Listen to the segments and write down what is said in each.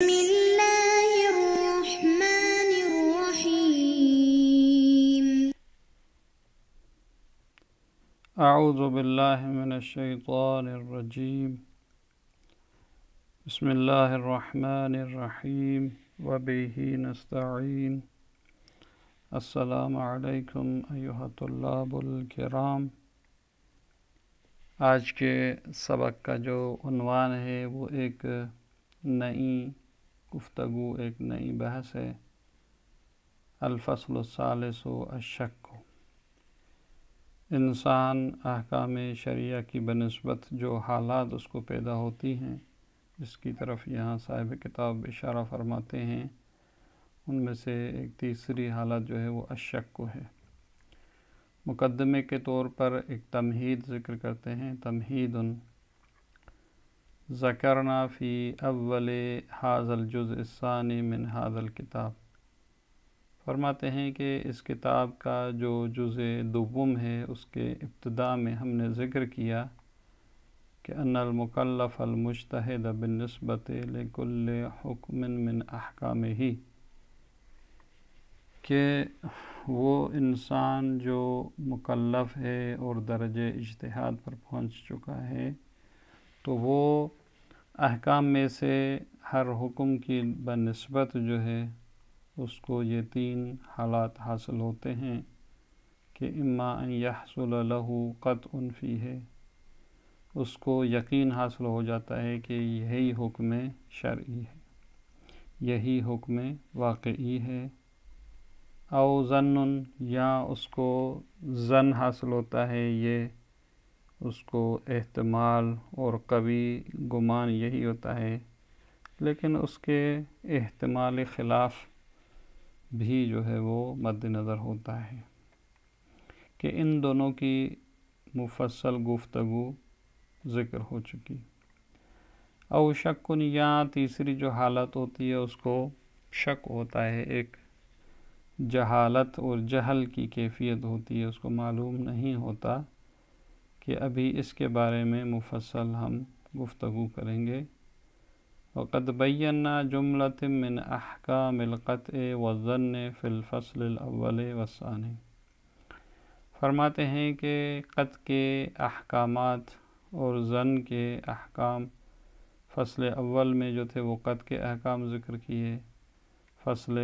بسم الله الرحمن الرحيم. أعوذ بالله من الشيطان الرجيم. بسم الله الرحمن الرحيم وبه نستعين. السلام علیکم ایھا الطلاب الکرام. آج کے سبق کا جو عنوان ہے وہ ایک نئی گفتگو، ایک نئی بحث ہے. الفصل الثالث الشک. انسان احکام شرعیہ کی بنسبت جو حالات اس کو پیدا ہوتی ہیں، جس کی طرف یہاں صاحب کتاب اشارہ فرماتے ہیں، ان میں سے ایک تیسری حالت جو ہے وہ الشک ہے. مقدمے کے طور پر ایک تمہید ذکر کرتے ہیں. تمہید ذکرنا فی اول ھذا الجزء الثانی من ھذا الکتاب. فرماتے ہیں کہ اس کتاب کا جو جزء دوم ہے اس کے ابتدا میں ہم نے ذکر کیا کہ ان المکلف المجتہد بالنسبۃ لکل حکم من احکامہ، کہ وہ انسان جو مکلف ہے اور درجہ اجتہاد پر پہنچ چکا ہے، تو وہ احکام میں سے ہر حکم کی بنسبت جو ہے اس کو یہ تین حالات حاصل ہوتے ہیں کہ اما ان یحصل له قطع فیہ، اس کو یقین حاصل ہو جاتا ہے کہ یہی حکم شرعی ہے، یہی حکم واقعی ہے. او ظن، یا اس کو ظن حاصل ہوتا ہے، یہ اس کو احتمال اور قوی گمان یہی ہوتا ہے، لیکن اس کے احتمال خلاف بھی جو ہے وہ مد نظر ہوتا ہے، کہ ان دونوں کی مفصل گفتگو ذکر ہو چکی. او شک، یا تیسری جو حالت ہوتی ہے اس کو شک ہوتا ہے، ایک جہالت اور جہل کی کیفیت ہوتی ہے، اس کو معلوم نہیں ہوتا، کہ ابھی اس کے بارے میں مفصل ہم گفتگو کریں گے. وقد بینا جملۃ من احکام القطع والظن فی الفصل الاول والثانی. فرماتے ہیں کہ قطع کے احکامات اور ظن کے احکام فصل اول میں جو تھے وہ قطع کے احکام ذکر کیے، فصل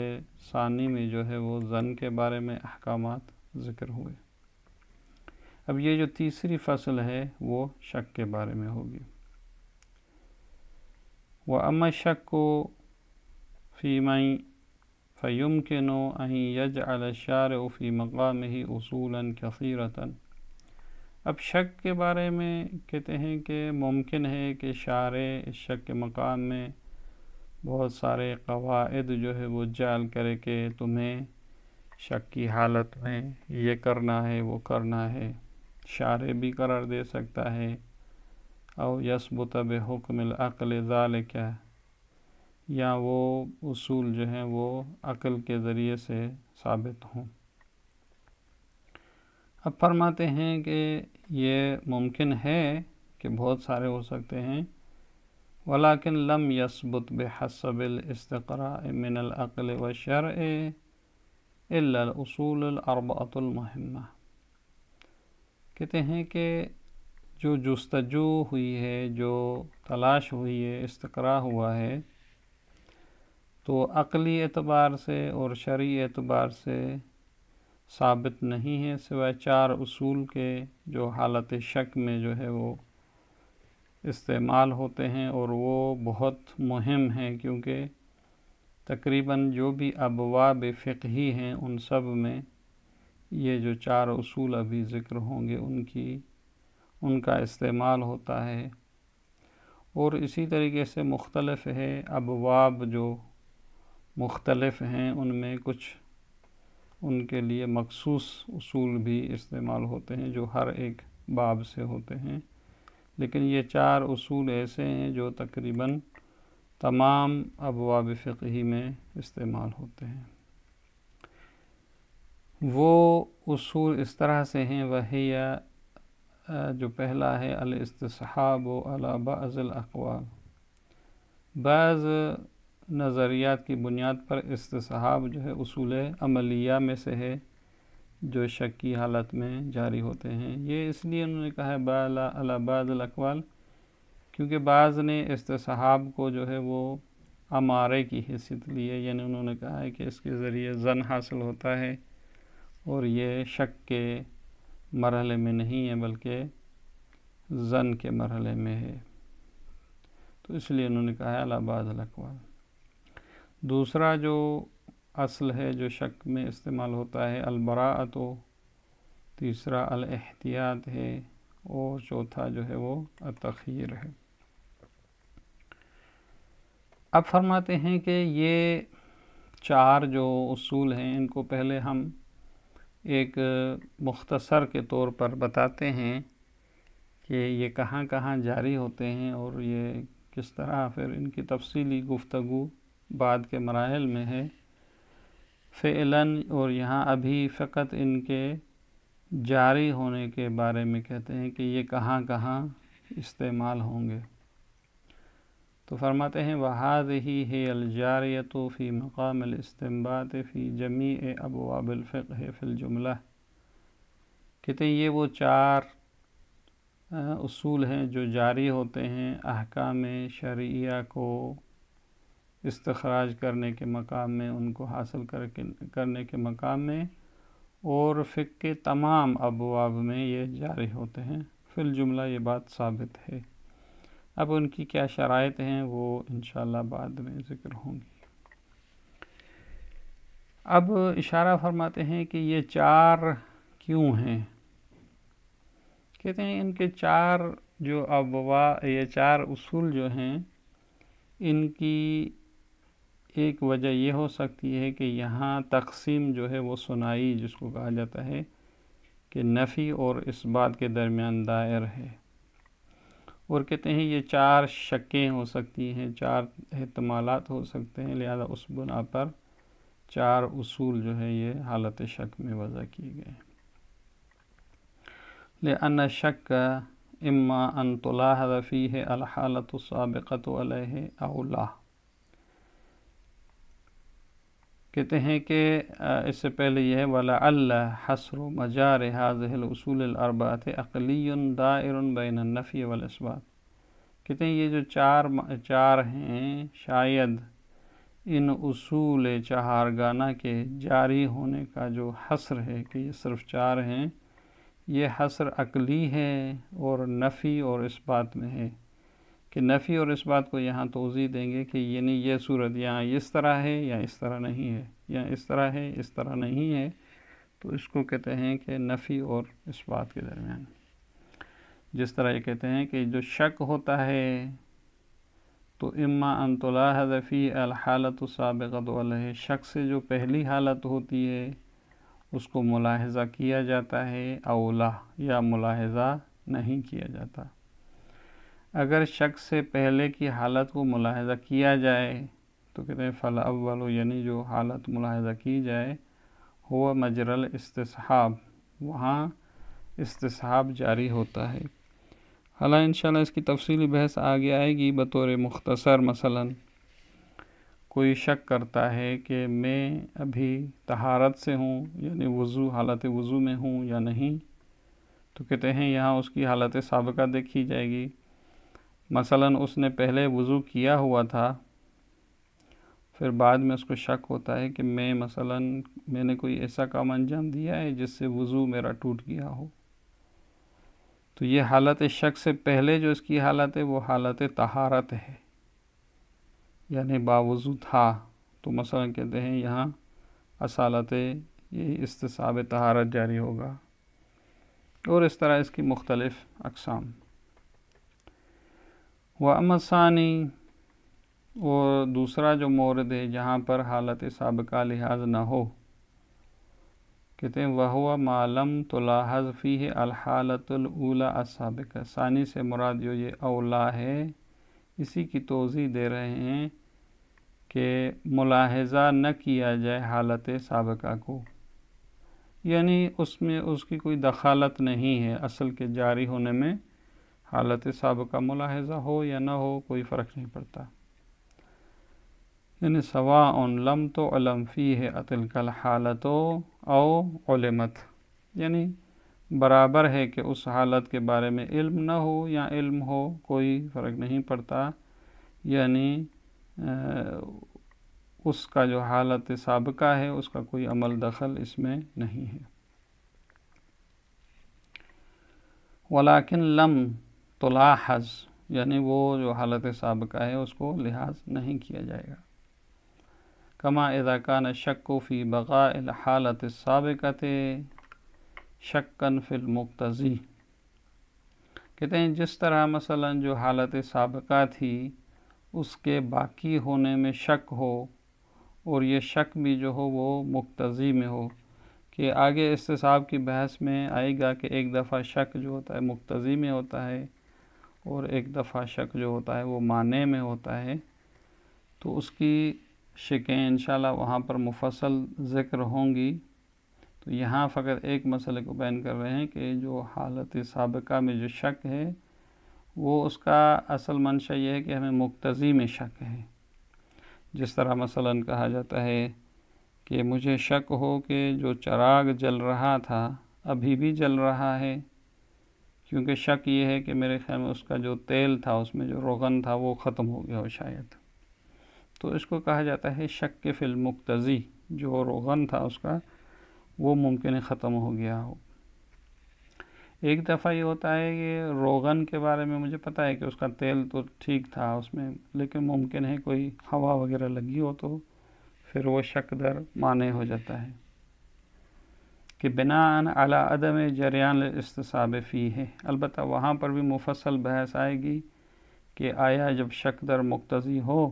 ثانی میں جو ہے وہ ظن کے بارے میں احکامات ذکر ہوئے. اب یہ جو تیسری فصل ہے وہ شک کے بارے میں ہوگی. وَأَمَّا الشَّكُّ فِي مَن فَيُمْكِنُ أَن يَجْعَلَ الشَّارِعُ فِي مَقَامِهِ أُصُولًا كَثِيرَةً. اب شک کے بارے میں کہتے ہیں کہ ممکن ہے کہ شارع اس شک کے مقام میں بہت سارے قواعد جو ہے وہ جعل کرے کہ تمہیں شک کی حالت میں یہ کرنا ہے، وہ کرنا ہے. شارع بھی قرار دے سکتا ہے. او یثبت بحکم العقل ذالک، یا وہ اصول جو ہیں وہ عقل کے ذریعے سے ثابت ہوں. اب فرماتے ہیں کہ یہ ممکن ہے کہ بہت سارے ہو سکتے ہیں، ولیکن لم یثبت بحسب الاستقراء من العقل والشرع الا الاصول الاربعۃ المہمہ. کہتے ہیں کہ جو جستجو ہوئی ہے، جو تلاش ہوئی ہے، استقراء ہوا ہے، تو عقلی اعتبار سے اور شرعی اعتبار سے ثابت نہیں ہے، سوائے چار اصول کے جو حالت شک میں جو ہے وہ استعمال ہوتے ہیں، اور وہ بہت مہم ہیں، کیونکہ تقریباً جو بھی ابواب فقہی ہیں ان سب میں یہ جو چار اصول ابھی ذکر ہوں گے ان کا استعمال ہوتا ہے. اور اسی طریقے سے مختلف ہے، ابواب جو مختلف ہیں ان میں کچھ ان کے لیے مخصوص اصول بھی استعمال ہوتے ہیں جو ہر ایک باب سے ہوتے ہیں، لیکن یہ چار اصول ایسے ہیں جو تقریباً تمام ابواب فقہی میں استعمال ہوتے ہیں. وہ اصول اس طرح سے ہیں. وہی جو پہلا ہے الاستصحاب علی بعض الاقوال، بعض نظریات کی بنیاد پر استصحاب جو ہے اصول عملیہ میں سے ہے جو شک کی حالت میں جاری ہوتے ہیں۔ یہ اس لیے انہوں نے کہا ہے علی بعض الاقوال، کیونکہ بعض نے استصحاب کو جو ہے وہ امارے کی حیثیت لی ہے، یعنی انہوں نے کہا ہے کہ اس کے ذریعے ظن حاصل ہوتا ہے اور یہ شک کے مرحلے میں نہیں ہے بلکہ ظن کے مرحلے میں ہے، تو اس لیے انہوں نے کہا ہے علی بعض الاقوال۔ دوسرا جو اصل ہے جو شک میں استعمال ہوتا ہے البراءۃ، تیسرا الاحتیاط ہے، اور چوتھا جو ہے وہ التخییر ہے۔ اب فرماتے ہیں کہ یہ چار جو اصول ہیں ان کو پہلے ہم ایک مختصر کے طور پر بتاتے ہیں کہ یہ کہاں کہاں جاری ہوتے ہیں اور یہ کس طرح، پھر ان کی تفصیلی گفتگو بعد کے مراحل میں ہے فعلاً، اور یہاں ابھی فقط ان کے جاری ہونے کے بارے میں کہتے ہیں کہ یہ کہاں کہاں استعمال ہوں گے۔ تو فرماتے ہیں وَهَذِهِ هِيَ الْجَارِيَةُ فِي مَقَامِ الْاِسْتِنْبَاطِ فِي جَمِيعِ أَبْوَابِ الْفِقْهِ فِي الْجُمْلَةِ، کہتے ہیں یہ وہ چار اصول ہیں جو جاری ہوتے ہیں احکام شرعیہ کو استخراج کرنے کے مقام میں، ان کو حاصل کرنے کے مقام میں، اور فقہ کے تمام ابواب میں یہ جاری ہوتے ہیں۔ فی الجملہ یہ بات ثابت ہے۔ اب ان کی کیا شرائط ہیں وہ انشاءاللہ بعد میں ذکر ہوں گی۔ اب اشارہ فرماتے ہیں کہ یہ چار کیوں ہیں؟ کہتے ہیں ان کے چار جو یہ چار اصول جو ہیں ان کی ایک وجہ یہ ہو سکتی ہے کہ یہاں تقسیم جو ہے وہ ثنائی جس کو کہا جاتا ہے کہ نفی اور اثبات کے درمیان دائر ہے، اور کہتے ہیں یہ چار شکیں ہو سکتی ہیں، چار احتمالات ہو سکتے ہیں، لہذا اس بنا پر چار اصول جو ہے یہ حالت شک میں وضع کیے گئے ہیں۔ لأن الشک اما ان تلاحظ فیہ الحالۃ السابقۃ علیہ او لا، کہتے ہیں کہ اس سے پہلے یہ ہے وَلَعَلَّ حَصْرُ مَجَارِ هَذِهِ الْأُصُولِ الْأَرْبَعَةِ عَقْلِيٌّ دَائِرٌ بَيْنَ النَّفْيِ وَالْإِثْبَاتِ، کہتے ہیں یہ جو چار ہیں شاید ان اصول چہارگانہ کے جاری ہونے کا جو حصر ہے کہ یہ صرف چار ہیں، یہ حصر عقلی ہے اور نفی اور اثبات میں ہے، کہ نفی اور اس بات کو یہاں توضیح دیں گے کہ یعنی یہ صورت یہاں اس طرح ہے یا اس طرح نہیں ہے، یا اس طرح ہے اس طرح نہیں ہے، تو اس کو کہتے ہیں کہ نفی اور اس بات کے درمیان۔ جس طرح یہ کہتے ہیں کہ جو شک ہوتا ہے تو اما ان تلاحظ فی الحالۃ السابقۃ علیہ، شک سے جو پہلی حالت ہوتی ہے اس کو ملاحظہ کیا جاتا ہے، اولا یا ملاحظہ نہیں کیا جاتا۔ اگر شک سے پہلے کی حالت کو ملاحظہ کیا جائے تو کہتے ہیں فالاول، یعنی جو حالت ملاحظہ کی جائے ہوا مجرى الاستصحاب، وہاں استصحاب جاری ہوتا ہے۔ حالانکہ انشاءاللہ اس کی تفصیلی بحث آگے آئے گی۔ بطور مختصر مثلا کوئی شک کرتا ہے کہ میں ابھی طہارت سے ہوں، یعنی وضو حالت وضو میں ہوں یا نہیں، تو کہتے ہیں یہاں اس کی حالت سابقہ دیکھی جائے گی۔ مثلا اس نے پہلے وضو کیا ہوا تھا، پھر بعد میں اس کو شک ہوتا ہے کہ میں نے کوئی ایسا کام انجام دیا ہے جس سے وضو میرا ٹوٹ گیا ہو، تو یہ حالت شک سے پہلے جو اس کی حالت ہے وہ حالت طہارت ہے، یعنی باوضو تھا، تو مثلا کہتے ہیں یہاں اصالت یہ استصحاب طہارت جاری ہوگا، اور اس طرح اس کی مختلف اقسام۔ وَأَمَّا الثَّانِي، اور دوسرا جو مورد ہے جہاں پر حالت سابقہ لحاظ نہ ہو، کہتے ہیں وَهُوَ مَا لَمْ تُلَاحَظْ فِيهِ الْحَالَةُ الْأُولَى السَّابِقَةُ، ثانی سے مراد جو یہ اولا ہے اسی کی توضیح دے رہے ہیں کہ ملاحظہ نہ کیا جائے حالت سابقہ کو، یعنی اس میں اس کی کوئی دخالت نہیں ہے، اصل کے جاری ہونے میں حالت سابقہ ملاحظہ ہو یا نہ ہو کوئی فرق نہیں پڑتا۔ یعنی سواء لم تعلم فیہ تلک الحالت او علمت، یعنی برابر ہے کہ اس حالت کے بارے میں علم نہ ہو یا علم ہو، کوئی فرق نہیں پڑتا، یعنی اس کا جو حالت سابقہ ہے اس کا کوئی عمل دخل اس میں نہیں ہے۔ ولیکن لم تلاحظ، یعنی وہ جو حالت سابقہ ہے اس کو لحاظ نہیں کیا جائے گا۔ کما اذا کان الشک فی بقاء الحالت السابقۃ شکا فی المقتضی، کہتے ہیں جس طرح مثلا جو حالت سابقہ تھی اس کے باقی ہونے میں شک ہو، اور یہ شک بھی جو ہو وہ مقتضی میں ہو، کہ آگے استصحاب کی بحث میں آئے گا کہ ایک دفعہ شک جو ہوتا ہے مقتضی میں ہوتا ہے اور ایک دفعہ شک جو ہوتا ہے وہ مانع میں ہوتا ہے، تو اس کی شکیں انشاءاللہ وہاں پر مفصل ذکر ہوں گی۔ تو یہاں فقط ایک مسئلے کو بیان کر رہے ہیں کہ جو حالت سابقہ میں جو شک ہے وہ اس کا اصل منشا یہ ہے کہ ہمیں مقتضی میں شک ہے۔ جس طرح مثلا کہا جاتا ہے کہ مجھے شک ہو کہ جو چراغ جل رہا تھا ابھی بھی جل رہا ہے، کیونکہ شک یہ ہے کہ میرے خیال میں اس کا جو تیل تھا، اس میں جو روغن تھا وہ ختم ہو گیا ہو شاید، تو اس کو کہا جاتا ہے شک فی المقتضی، جو روغن تھا اس کا وہ ممکن ہے ختم ہو گیا ہو۔ ایک دفعہ یہ ہوتا ہے کہ روغن کے بارے میں مجھے پتہ ہے کہ اس کا تیل تو ٹھیک تھا اس میں، لیکن ممکن ہے کوئی ہوا وغیرہ لگی ہو تو پھر وہ شک در مانع ہو جاتا ہے۔ کہ بناء علی عدم جریان الاستصحاب فیہ، البتہ وہاں پر بھی مفصل بحث آئے گی کہ آیا جب شک در مقتضی ہو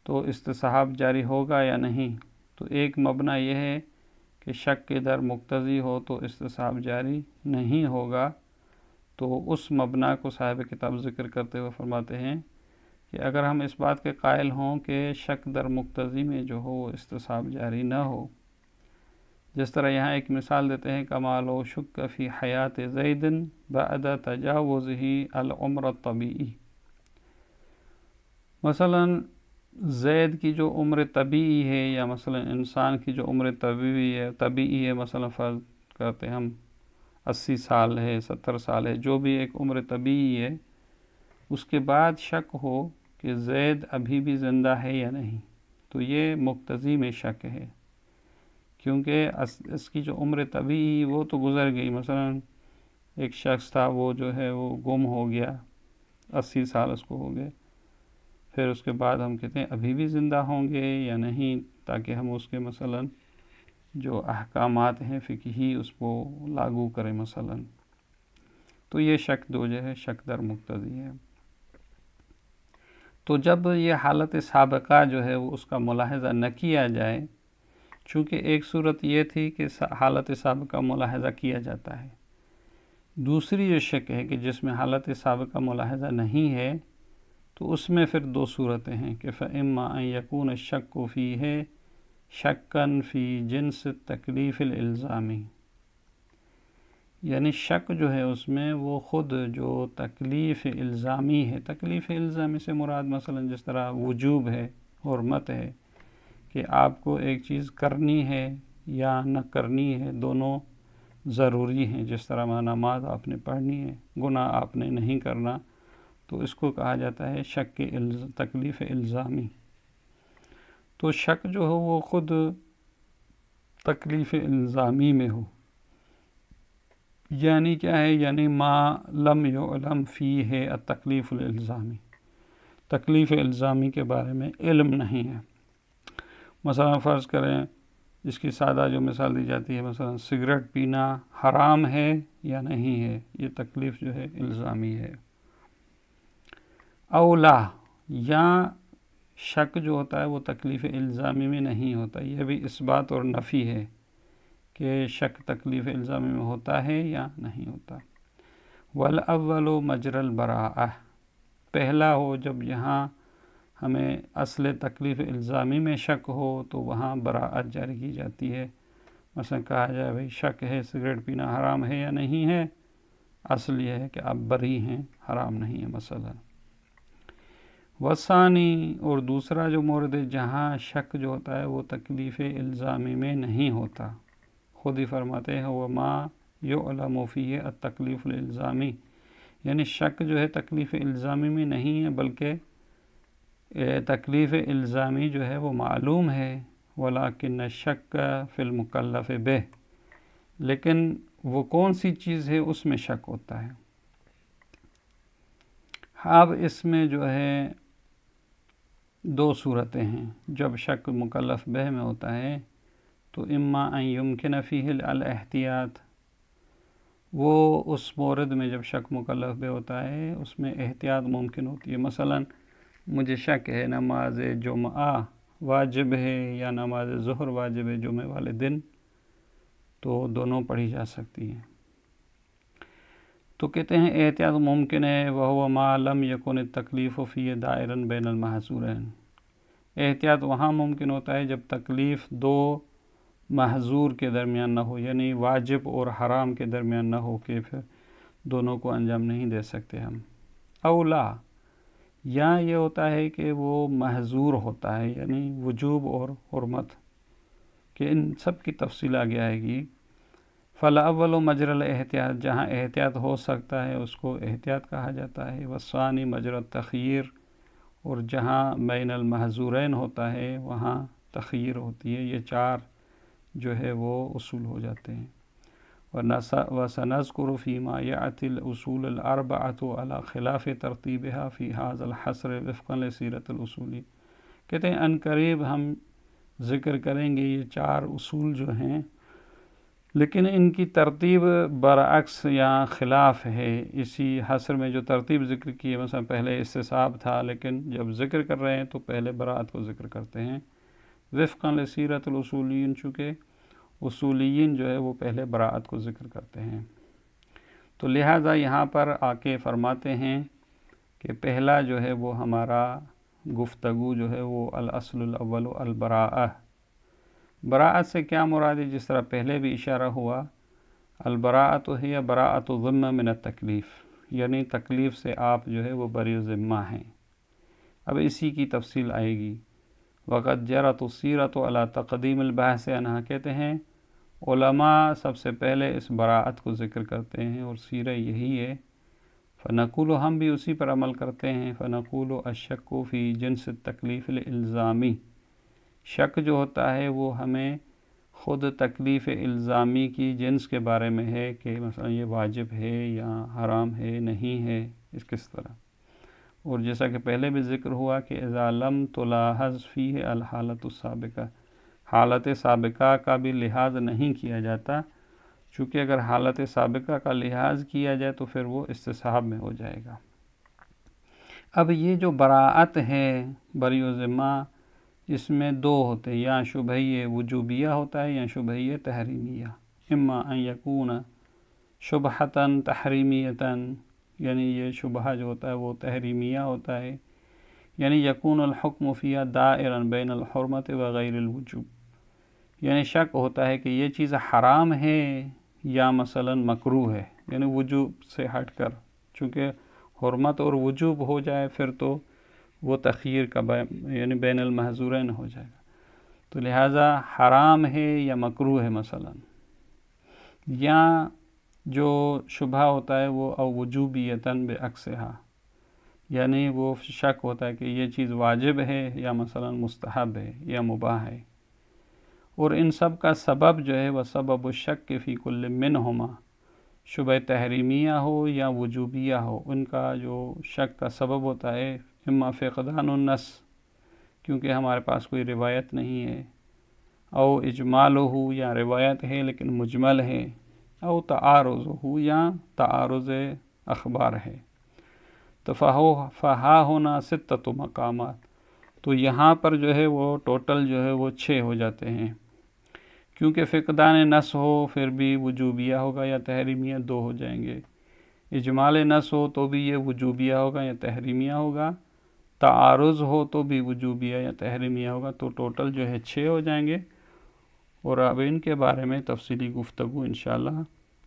تو استصحاب جاری ہوگا یا نہیں۔ تو ایک مبنی یہ ہے کہ شک کے در مقتضی ہو تو استصحاب جاری نہیں ہوگا، تو اس مبنی کو صاحب کتاب ذکر کرتے ہوئے فرماتے ہیں کہ اگر ہم اس بات کے قائل ہوں کہ شک در مقتضی میں جو ہو وہ استصحاب جاری نہ ہو، جس طرح یہاں ایک مثال دیتے ہیں کما لو شک فی حیات زید بعد تجاوزہ العمر الطبیعی، مثلا زید کی جو عمر طبیعی ہے یا مثلا انسان کی جو عمر طبیعی ہے مثلا فرض کرتے ہیں ہم 80 سال ہے 70 سال ہے، جو بھی ایک عمر طبیعی ہے، اس کے بعد شک ہو کہ زید ابھی بھی زندہ ہے یا نہیں، تو یہ مقتضی میں شک ہے، کیونکہ اس کی جو عمر طبیعی وہ تو گزر گئی۔ مثلا ایک شخص تھا وہ جو ہے وہ گم ہو گیا، 80 سال اس کو ہو گئے، پھر اس کے بعد ہم کہتے ہیں ابھی بھی زندہ ہوں گے یا نہیں، تاکہ ہم اس کے مثلا جو احکامات ہیں فقہی اس کو لاگو کریں مثلا، تو یہ شک دو جو ہے شک در مقتضی ہے۔ تو جب یہ حالت سابقہ جو ہے وہ اس کا ملاحظہ نہ کیا جائے، چونکہ ایک صورت یہ تھی کہ حالت سابقہ ملاحظہ کیا جاتا ہے، دوسری جو شک ہے کہ جس میں حالت سابقہ ملاحظہ نہیں ہے، تو اس میں پھر دو صورتیں ہیں کہ فَإِمَّا أَن يَكُونَ الشَّكُّ فِيهِ شَكًّا فِي جِنْسِ التَّكْلِيفِ الْإِلْزَامِ، یعنی شک جو ہے اس میں وہ خود جو تکلیف الزامی ہے، تکلیف الزامی سے مراد مثلا جس طرح وجوب ہے، حرمت ہے، کہ آپ کو ایک چیز کرنی ہے یا نہ کرنی ہے، دونوں ضروری ہیں، جس طرح نماز آپ نے پڑھنی ہے، گناہ آپ نے نہیں کرنا، تو اس کو کہا جاتا ہے شک تکلیف الزامی۔ تو شک جو ہو وہ خود تکلیف الزامی میں ہو، یعنی کیا ہے، یعنی ما لم یعلم فیہ التکلیف الالزامی، تکلیف الزامی کے بارے میں علم نہیں ہے۔ مثلا فرض کریں، اس کی سادہ جو مثال دی جاتی ہے، مثلا سگریٹ پینا حرام ہے یا نہیں ہے، یہ تکلیف جو ہے الزامی ہے۔ اولا، یا شک جو ہوتا ہے وہ تکلیف الزامی میں نہیں ہوتا، یہ بھی اثبات اور نفی ہے کہ شک تکلیف الزامی میں ہوتا ہے یا نہیں ہوتا۔ والاول مجری البراءہ، پہلا ہو جب یہاں ہمیں اصل تکلیف الزامی میں شک ہو تو وہاں براءت جاری کی جاتی ہے، مثلا کہا جائے بھئی شک ہے سگریٹ پینا حرام ہے یا نہیں ہے، اصل یہ ہے کہ آپ بری ہیں، حرام نہیں ہے مثلا۔ وثانی اور دوسرا جو مورد ہے جہاں شک جو ہوتا ہے وہ تکلیف الزامی میں نہیں ہوتا، خود ہی فرماتے ہیں وما یعلم فیہ التکلیف الالزامی، یعنی شک جو ہے تکلیف الزامی میں نہیں ہے بلکہ تکلیف الزامی جو ہے وہ معلوم ہے، ولیکن الشک فی المکلف بہ، لیکن وہ کون سی چیز ہے اس میں شک ہوتا ہے۔ اب اس میں جو ہے دو صورتیں ہیں، جب شک مکلف بہ میں ہوتا ہے تو اما ان یمکن فیہ الاحتیاط، وہ اس مورد میں جب شک مکلف بہ ہوتا ہے اس میں احتیاط ممکن ہوتی ہے، مثلا مجھے شک ہے نماز جمعہ واجب ہے یا نماز ظہر واجب ہے جمعہ والے دن، تو دونوں پڑھی جا سکتی ہیں، تو کہتے ہیں احتیاط ممکن ہے، وہو ما لم یکن التکلیف فی دائرا بین المحظورین، احتیاط وہاں ممکن ہوتا ہے جب تکلیف دو محظور کے درمیان نہ ہو، یعنی واجب اور حرام کے درمیان نہ ہو کہ پھر دونوں کو انجام نہیں دے سکتے ہم، اولا یا یہ ہوتا ہے کہ وہ محظور ہوتا ہے، یعنی وجوب اور حرمت، کہ ان سب کی تفصیل آگے آئے گی۔ فالاول مجرى الاحتیاط، جہاں احتیاط ہو سکتا ہے اس کو احتیاط کہا جاتا ہے، والثانی مجرى التخییر، اور جہاں بین المحظورین ہوتا ہے وہاں تخییر ہوتی ہے، یہ چار جو ہے وہ اصول ہو جاتے ہیں۔ وسنذکر فیما یأتی الاصول الاربعۃ علی خلاف ترتیبها فی هذا الحصر وفقا لسیرۃ الاصولی، کہتے ہیں ان قریب ہم ذکر کریں گے یہ چار اصول جو ہیں، لیکن ان کی ترتیب برعکس یا خلاف ہے، اسی حصر میں جو ترتیب ذکر کی ہے، مثلا پہلے استصحاب تھا لیکن جب ذکر کر رہے ہیں تو پہلے براءت کو ذکر کرتے ہیں، وفقا لسیرۃ الاصولیین، چونکہ اصولیین جو ہے وہ پہلے براءت کو ذکر کرتے ہیں، تو لہٰذا یہاں پر آ کے فرماتے ہیں کہ پہلا جو ہے وہ ہمارا گفتگو جو ہے وہ الاصل الاول البراءہ، براءت سے کیا مراد ہے، جس طرح پہلے بھی اشارہ ہوا، البراءۃ ہی براءۃ الذمہ من التکلیف، یعنی تکلیف سے آپ جو ہے وہ بری ذمہ ہیں، اب اسی کی تفصیل آئے گی۔ وقد جرت السیرۃ علی تقدیم البحث عنہا، کہتے ہیں علماء سب سے پہلے اس براءت کو ذکر کرتے ہیں اور سیرہ یہی ہے، فنقول، ہم بھی اسی پر عمل کرتے ہیں، فنقول الشک فی جنس التکلیف الالزامی، شک جو ہوتا ہے وہ ہمیں خود تکلیف الزامی کی جنس کے بارے میں ہے کہ مثلا یہ واجب ہے یا حرام ہے نہیں ہے، اس کس طرح، اور جیسا کہ پہلے بھی ذکر ہوا کہ اذا لم تلاحظ فیہ الحالت السابقہ، حالت سابقہ کا بھی لحاظ نہیں کیا جاتا، چونکہ اگر حالت سابقہ کا لحاظ کیا جائے تو پھر وہ استصحاب میں ہو جائے گا۔ اب یہ جو براءت ہے بری ذمہ، اس میں دو ہوتے ہیں، یا شبہیہ وجوبیہ ہوتا ہے یا شبہیہ تحریمیہ، اما ان یکون شبہتاً تحریمیتاً، یعنی یہ شبہ جو ہوتا ہے وہ تحریمیہ ہوتا ہے، یعنی یکون الحکم فیہا دائرا بین الحرمت وغیر الوجوب، یعنی شک ہوتا ہے کہ یہ چیز حرام ہے یا مثلا مکروہ ہے، یعنی وجوب سے ہٹ کر، چونکہ حرمت اور وجوب ہو جائے پھر تو وہ تخییر کا یعنی بین المحظورین ہو جائے گا، تو لہٰذا حرام ہے یا مکروہ ہے مثلا، یا جو شبہ ہوتا ہے وہ او وجوبیتاً بعکسہا، یعنی وہ شک ہوتا ہے کہ یہ چیز واجب ہے یا مثلا مستحب ہے یا مباح ہے، اور ان سب کا سبب جو ہے وہ سبب الشک فی کل منہما، شبہ تحریمیہ ہو یا وجوبیہ ہو، ان کا جو شک کا سبب ہوتا ہے اما فقدان النص، کیونکہ ہمارے پاس کوئی روایت نہیں ہے، او اجمال ہو، یا روایت ہے لیکن مجمل ہے، او تعارض ہو، یا تعارض اخبار ہے، تو فہا ہونا ستۃ مقامات، تو یہاں پر جو ہے وہ ٹوٹل جو ہے وہ 6 ہو جاتے ہیں، کیونکہ فقدان نص ہو پھر بھی وجوبیہ ہوگا یا تحریمیہ 2 ہو جائیں گے، اجمال نص ہو تو بھی یہ وجوبیہ ہوگا یا تحریمیہ ہوگا، تعارض ہو تو بھی وجوبیہ یا تحریمیہ ہوگا، تو ٹوٹل جو ہے 6 ہو جائیں گے، اور اب ان کے بارے میں تفصیلی گفتگو انشاءاللہ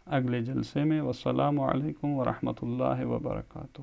اگلے جلسے میں۔ والسلام علیکم ورحمۃ اللہ وبرکاتہ۔